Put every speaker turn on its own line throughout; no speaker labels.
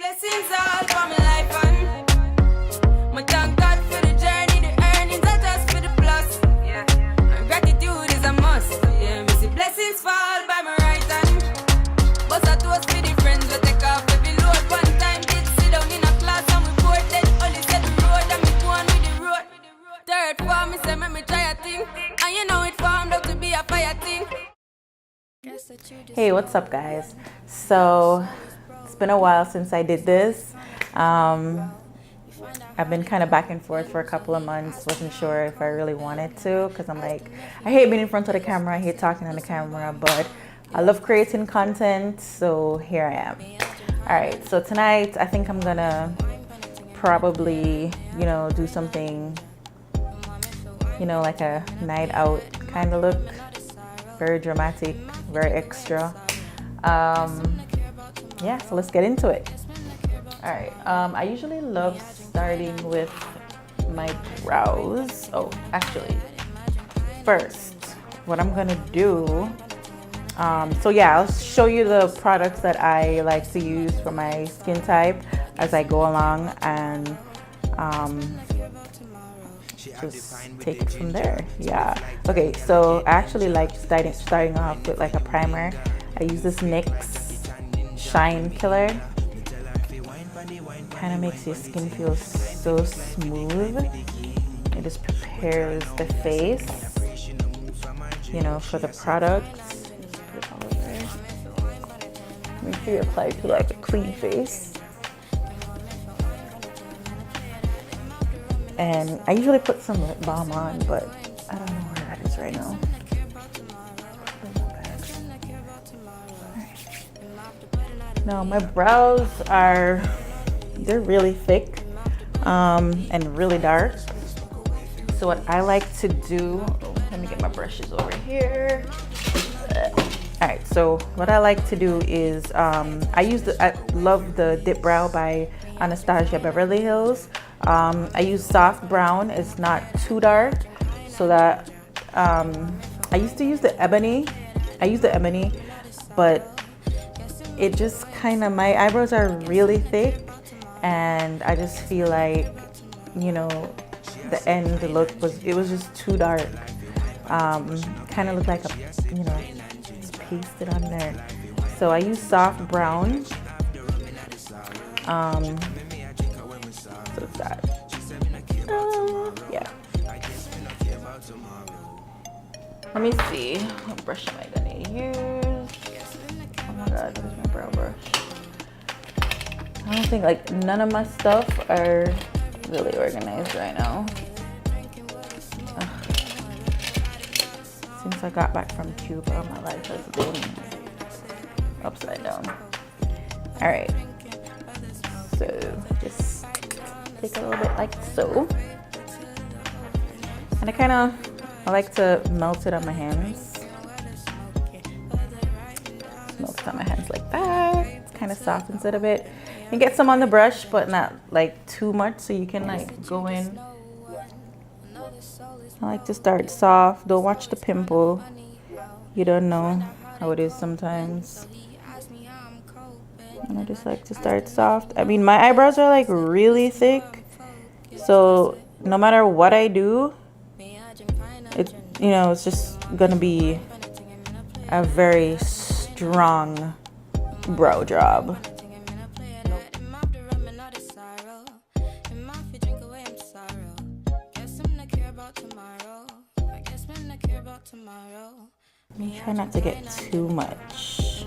Blessings all for my life and my thank God for the journey, the earnings are just for the plus. Yeah. And gratitude is a must. Yeah, me see blessings fall by my right hand. But I toast for the friends we take off every load. One time did sit down in a class and we bored then only said the road and me go on with the road. Third form, me say me try a thing, and you know it formed up to be a fire thing.
Hey, what's up guys? So it's been a while since I did this. I've been kind of back and forth for a couple of months. Wasn't sure if I really wanted to, because I'm like, I hate being in front of the camera, I hate talking on the camera, but I love creating content, so here I am. Alright, so tonight I think I'm gonna probably, you know, do something, you know, like a night out kind of look. Very dramatic, very extra. Yeah, so let's get into it. All right, I usually love starting with my brows. Oh, actually, first, what I'm gonna do, so yeah, I'll show you the products that I like to use for my skin type as I go along, and just take it from there. Yeah, okay, so I actually like starting off with like a primer. I use this NYX Shine Killer. Kind of makes your skin feel so smooth. It just prepares the face, you know, for the product. Put it all over. Make sure you apply it to like a clean face. And I usually put some lip balm on, but I don't know where that is right now. Now my brows they're really thick and really dark. So what I like to do, let me get my brushes over here. All right, so what I like to do is I love the Dip Brow by Anastassia Beverly Hills. I use soft brown. It's not too dark, so that I used to use the ebony. I use the ebony, but it just kind of, my eyebrows are really thick, and I just feel like, you know, the end look was just too dark. Kind of looked like a, you know, it's pasted on there. So I use soft brown. So it's that. Yeah. Let me see. What brush am I gonna use? Oh my god, where's my brow brush? I don't think, like, none of my stuff are really organized right now. Ugh. Since I got back from Cuba, my life has been upside down. Alright. So just take a little bit like so. And I like to melt it on my hands. Melt it on my hands like that. It kind of softens it a bit. You get some on the brush, but not like too much, so you can like go in. I like to start soft. Don't watch the pimple. You don't know how it is sometimes. And I just like to start soft. I mean, my eyebrows are like really thick, so no matter what I do, it's, you know, it's just gonna be a very strong brow job. Try not to get too much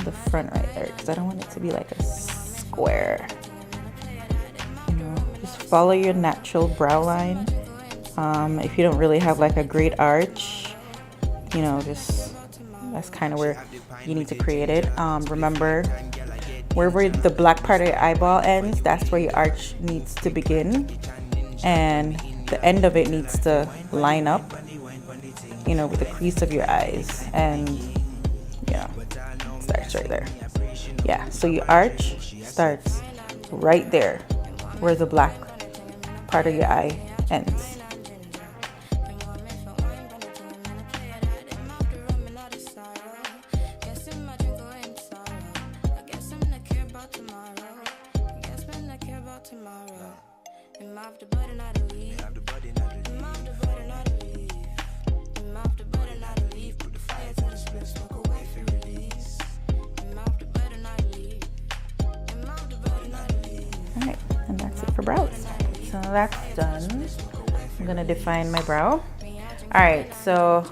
the front right there, because I don't want it to be like a square. You know, just follow your natural brow line. If you don't really have like a great arch, you know, just that's kind of where you need to create it. Remember, wherever the black part of your eyeball ends, that's where your arch needs to begin, and the end of it needs to line up, you know, with the crease of your eyes, and yeah, it starts right there. Yeah, so your arch starts right there where the black part of your eye ends. brows. So that's done. I'm gonna define my brow. All right, so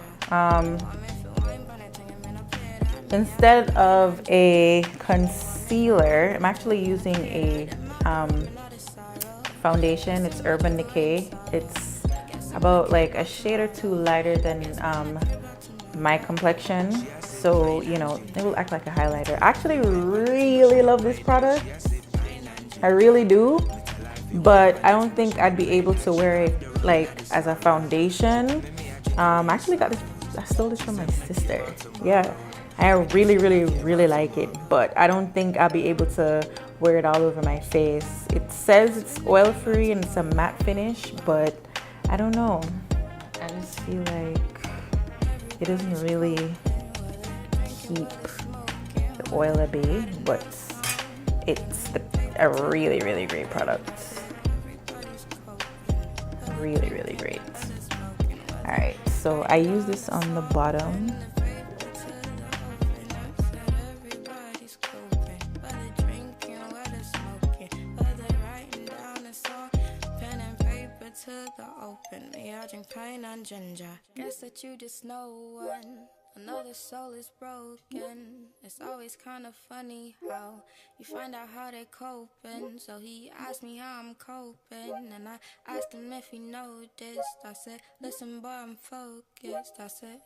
instead of a concealer, I'm actually using a foundation. It's Urban Decay. It's about like a shade or two lighter than my complexion, so you know it will act like a highlighter. I actually really love this product. I really do, but I don't think I'd be able to wear it like as a foundation. I actually got this, I stole this from my sister. Yeah, I really like it, but I don't think I'll be able to wear it all over my face. It says it's oil free and it's a matte finish, but I don't know. I just feel like it doesn't really keep the oil at bay, but it's a really great product. Really great. All right, so I use this on the bottom.
Ginger. Guess that you just know one. Another soul is broken. It's always kind of funny how you find out how they coping. So he asked me how I'm coping, and I asked him if he noticed. I said, listen boy, I'm focused. I said,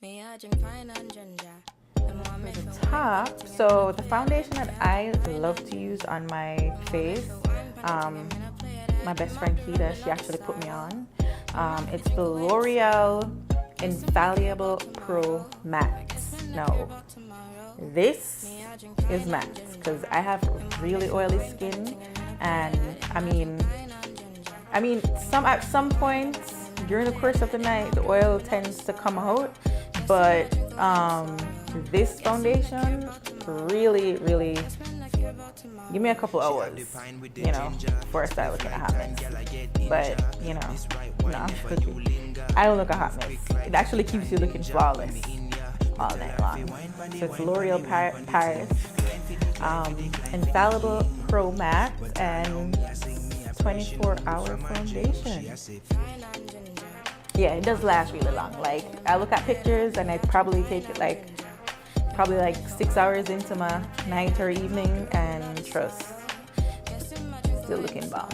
me I drink pine and ginger.
The top, so the foundation that I love to use on my face, my best friend Huda, she actually put me on. It's the Loreal Infallible Pro Matte. Now, this is matte because I have really oily skin, and I mean, at some points during the course of the night, the oil tends to come out, but this foundation really give me a couple hours, you know, before I start looking a hot mess. But you know, no, I don't look a hot mess. It actually keeps you looking flawless all night long. So it's L'Oreal Paris Infallible Pro Matte and 24-hour foundation. Yeah, it does last really long. Like, I look at pictures and I probably take it like 6 hours into my night or evening, and trust, still looking bomb.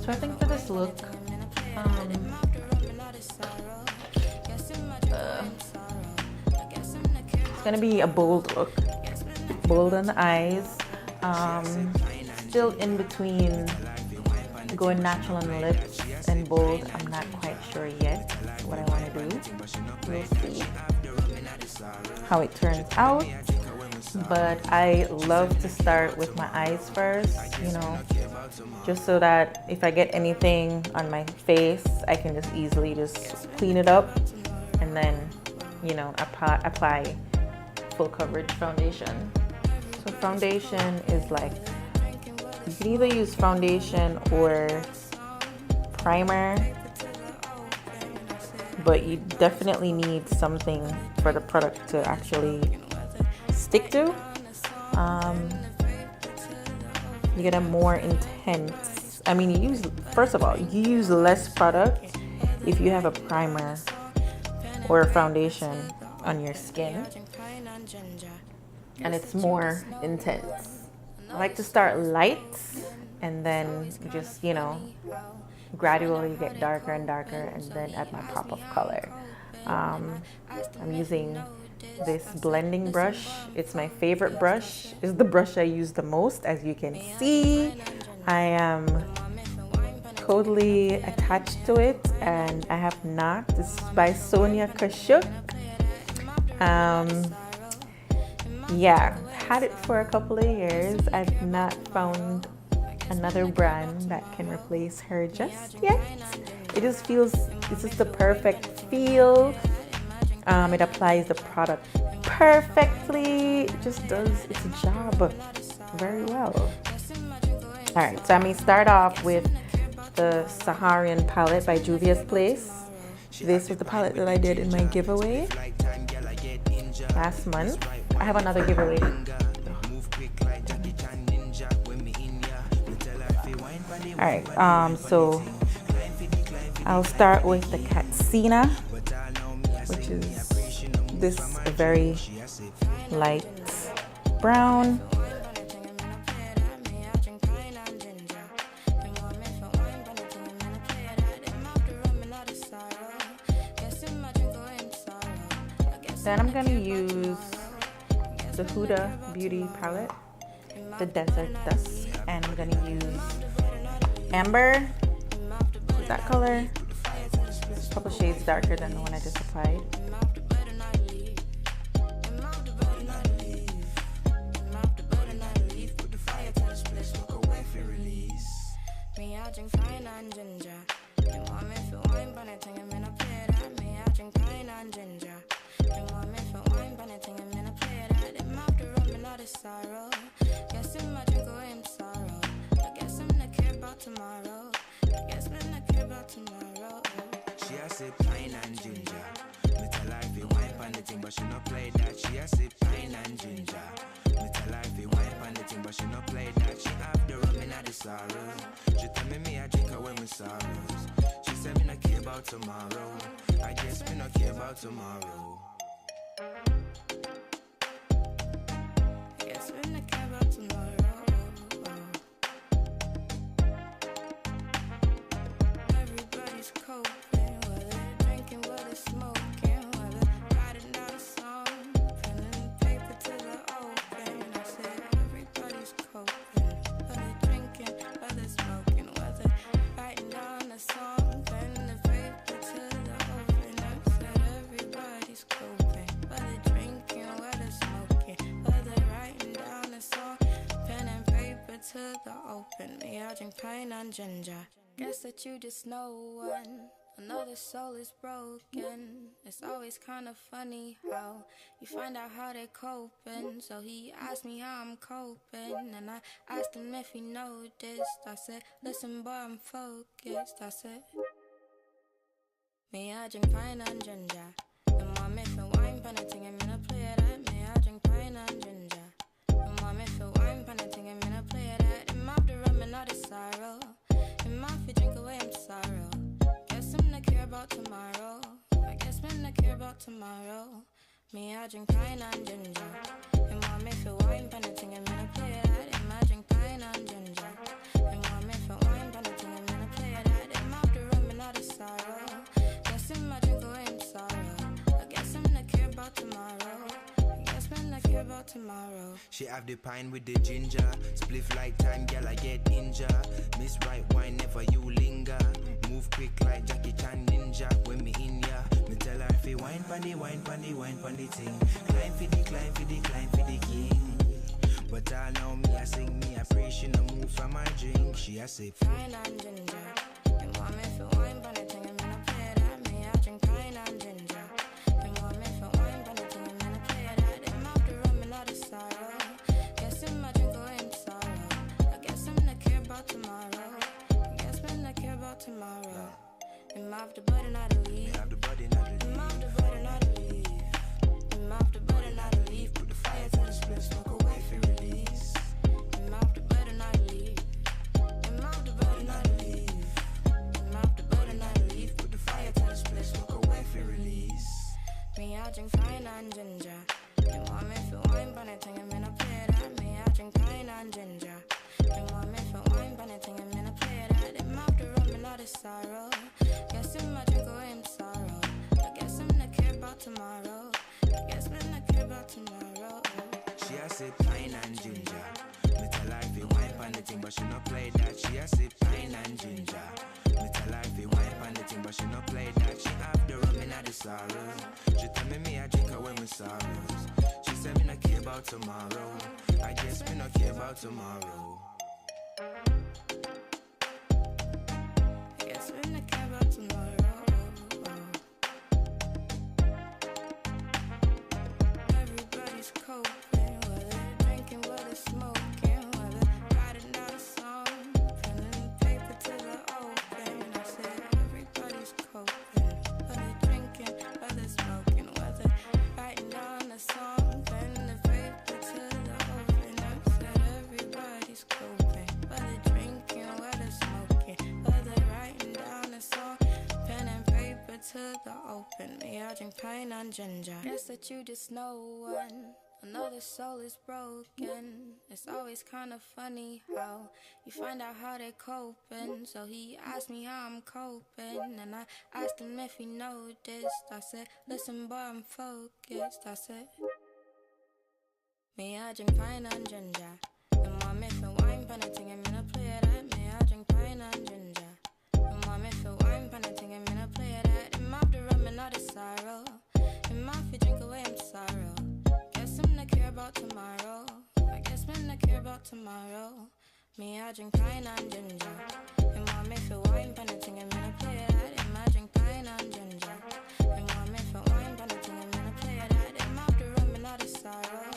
So I think for this look, it's gonna be a bold look, bold on the eyes, still in between going natural on the lips and bold. I'm not quite sure yet what I want to do. We'll see how it turns out, but I love to start with my eyes first, you know, just so that if I get anything on my face, I can just easily just clean it up and then, you know, apply full coverage foundation. So foundation is like, you can either use foundation or primer, but you definitely need something for the product to actually stick to. You get a more intense, I mean, you use less product if you have a primer or a foundation on your skin, and it's more intense. I like to start light and then just, you know, gradually get darker and darker, and then add my pop of color. I'm using this blending brush. It's my favorite brush. It's the brush I use the most. As you can see, I am totally attached to it, and I have not. This is by Sonia Kashuk. Yeah, had it for a couple of years. I've not found another brand that can replace her just yet. It just feels, it's just the perfect feel. It applies the product perfectly. It just does its job very well. All right, so I'm gonna start off with the Saharan palette by Juvia's Place. This was the palette that I did in my giveaway last month. I have another giveaway. All right, so I'll start with the Katsina, which is this very light brown. Then I'm gonna use the Huda Beauty palette, the Desert Dusk, and I'm gonna use Amber, that color. It's a couple shades darker than the one I just applied.
Tomorrow, I guess we not care about tomorrow. Guess we not care about tomorrow. Everybody's coping, whether drinking, whether smoking, whether writing down a song, pen and paper to the open. I said everybody's coping, whether drinking, whether smoking, whether writing down a song, pen and paper to the open. I said everybody's coping, whether drinking, whether smoking, whether writing down a song, pen and paper to the open. Me, I drink pine and ginger. Guess that you just know when another soul is broken. It's always kind of funny how you find out how they're coping. So he asked me how I'm coping, and I asked him if he noticed. I said, listen boy, I'm focused. I said, me, I drink pine and ginger. And mom, if you wine, panicking, I'm gonna play that. Me, I drink pine and ginger. And mom, if you wine, panicking, I'm gonna play that. I'm off the rum and all the sorrow. And my feet drink away, I'm sorrow. Guess I'm not care about tomorrow. I guess I'm not care about tomorrow. Me, I drink pine and ginger. And mom, if you wine, panicking, I'm gonna play that. And I drink pine and ginger. And mom, if you wine, panicking, I'm gonna play that. I'm off the rum and all the sorrow. Guess I'm not drink away, I'm sorrow. I guess I'm not care about tomorrow. I guess I'm not care about tomorrow. She have the pine with the ginger. Spliff like time, girl, I get injured. Miss right wine, never you linger. Move quick like Jackie Chan ninja. When me in ya, me tell her if you wine pandy, wine pandy, wine pandy thing. Climb for the, climb for the, climb for the king. But I know me, I sing me, I pray she no move from my drink. She a say pine and ginger. And mom, if you wine pandy thing, I'm gonna play that. Me, I drink pine and ginger. And mom, if you wine pandy thing, I'm gonna play that. I'm off the rum and all the sorrow. Guess I'm a drink away, I'm sorrow. I guess I'm not care about tomorrow. I guess I'm not care about tomorrow. I'm off the body, not a leave. I'm off the body, not a leave. I'm off the body, not a leave. Put the fire to the split, smoke away for release. I'm off the body, not a leave. I'm off the body, not a leave. I'm off the body, not a leave. Put the fire to the split, smoke away for release. Me, I drink pine and ginger. And mom, if you wine, panicking, I'm gonna play that. Me, I drink pine and ginger. And mom, if you wine, panicking, I'm gonna play that. I'm off the rum and all the sorrow. Guess I'm a drink away, I'm sorrow. I guess I'm not care about tomorrow. I guess I'm not care about tomorrow. She a say pine and ginger. Me tell her if you wine pan the thing, but she not play that. She a say pine and ginger. Me tell her if you wine pan the thing, but she not play that. She have the rum and all the sorrow. She tell me I drink away my sorrows. She said me not care about tomorrow. I guess me not care about tomorrow. I drink pine and ginger. Guess that you just know one. Another soul is broken. It's always kind of funny how you find out how they're coping. So he asked me how I'm coping, and I asked him if he noticed. I said, listen boy, I'm focused. I said, me I drink pine and ginger. And my myth and wine paneting, I'm gonna play that. Me I drink pine and ginger. And my myth and wine paneting, I'm gonna play that. In my the rum and all the sorrow. In my fi drink away I'm sorrow. Guess I'm not care about tomorrow. I guess I'm not care about tomorrow. Me I drink pine and ginger. And my myth and wine paneting, I'm gonna play that. In my drink pine and ginger. And my myth and wine paneting, I'm gonna play that. In my the rum and all the sorrow.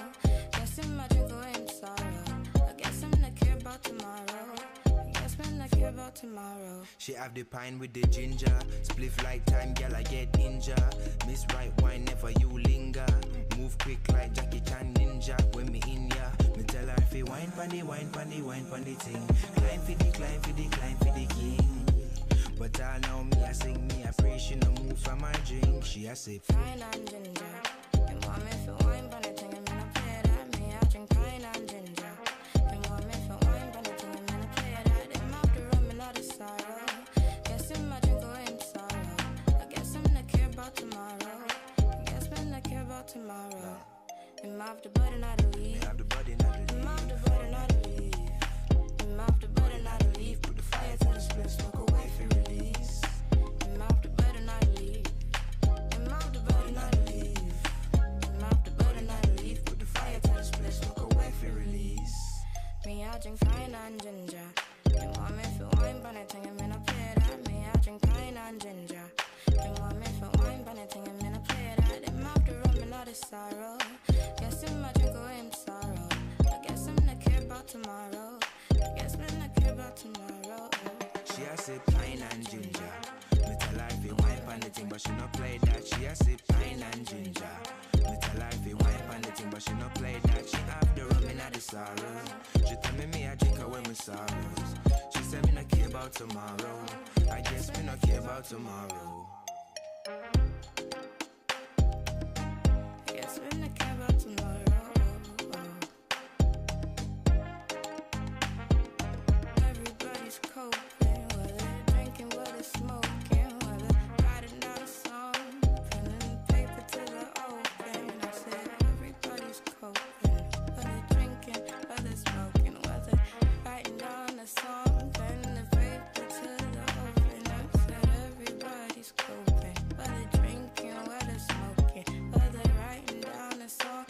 Guess I'm not drink away I'm sorrow. I guess I'm not care about tomorrow. I guess I'm not care about tomorrow.
She have the pine with the ginger. Spliff like time, girl, I get injured. Miss right wine, never you linger. Move quick like Jackie Chan ninja. When me in ya, me tell her if you wine pandy, wine pandy, wine pandy thing. Climb for the, climb for the, climb for the king. But all now me I sing, me I pray she no move from my drink. She I say
pine and ginger. And want me for wine pandy thing, I'm gonna play that. Me I drink pine and ginger. And want me for wine pandy thing, I'm gonna play that. And mouth the rum and all the sorrow. Guess I'm not drink away I'm sorrow. I guess I'm not care about tomorrow. I guess I'm not care about tomorrow. And mouth the button not to leave.
have the body not to
And mouth the button not to leave. And mouth the button not to leave. Put the fire to the split, smoke away for release. And mouth the button not to leave. And mouth the button not to leave. And mouth the button not to leave. Put the fire to the split, smoke away for release. Me I drink pine and ginger. And want me for wine paneting, I'm gonna play that. Me I drink pine and ginger. And want me for wine paneting, I'm gonna play that. And mouth the rum and all the sorrow. Guess I'm not drink away I'm sorrow. I guess I'm not care about tomorrow. I guess I'm not care about tomorrow.
She a say pine and ginger. Me tell her if you wine pan the thing, but she no play that. She a say pine and ginger. Me tell her if you wine pan the thing, but she no play that. She have the rum in the sorrow. She tell me I drink away my sorrows. She said me not care about tomorrow. I guess me not care about tomorrow.
I guess I'm not care about tomorrow. Everybody's coping, whether drinking, whether smoking, whether writing out a song, pen and paper to the open. I said everybody's coping, whether drinking, whether smoking, whether writing down a song, pen and paper to the open. I said everybody's coping, whether drinking, whether smoking, whether writing down a song,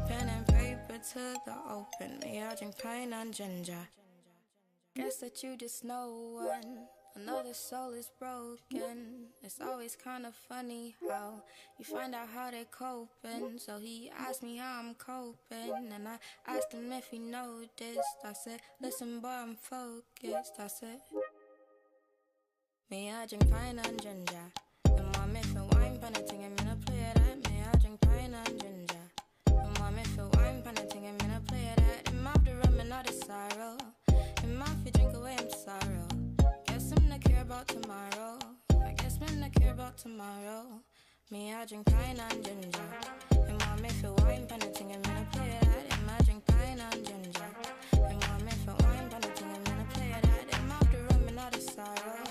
pen and paper to the open. Me I drink pine and ginger. Guess that you just know one. Another soul is broken. It's always kind of funny how you find out how they're coping. So he asked me how I'm coping, and I asked him if he noticed. I said, listen boy, I'm focused. I said, me I drink pine and ginger. And my myth and wine paneting, I'm gonna play that. Me I drink pine and ginger. And my myth and wine paneting, I'm gonna play that. And mouth the rum and all the sorrow. And my fi drink away I'm sorrow. Guess I'm not care about tomorrow. I guess I'm not care about tomorrow. Me I drink pine and ginger. And my myth and wine paneting, I'm gonna play that. And my drink pine and ginger. And my myth and wine paneting, I'm gonna play that. And mouth the rum and all the sorrow.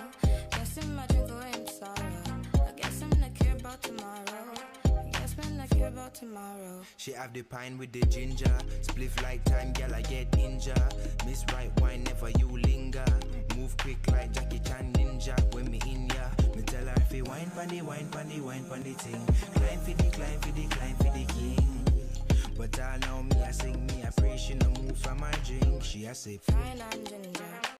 Guess I'm not drink away I'm sorrow. I guess I'm not care about tomorrow. I guess I'm not care about tomorrow.
She have the pine with the ginger. Spliff like time, girl, I get injured. Miss right wine, never you linger. Move quick like Jackie Chan ninja. When me in ya, me tell her if you wine pandy, wine pandy, wine pandy thing. Climb for the, climb for the, climb for the king. But all now me I sing, me I pray she no move from my drink. She I say
pine and ginger.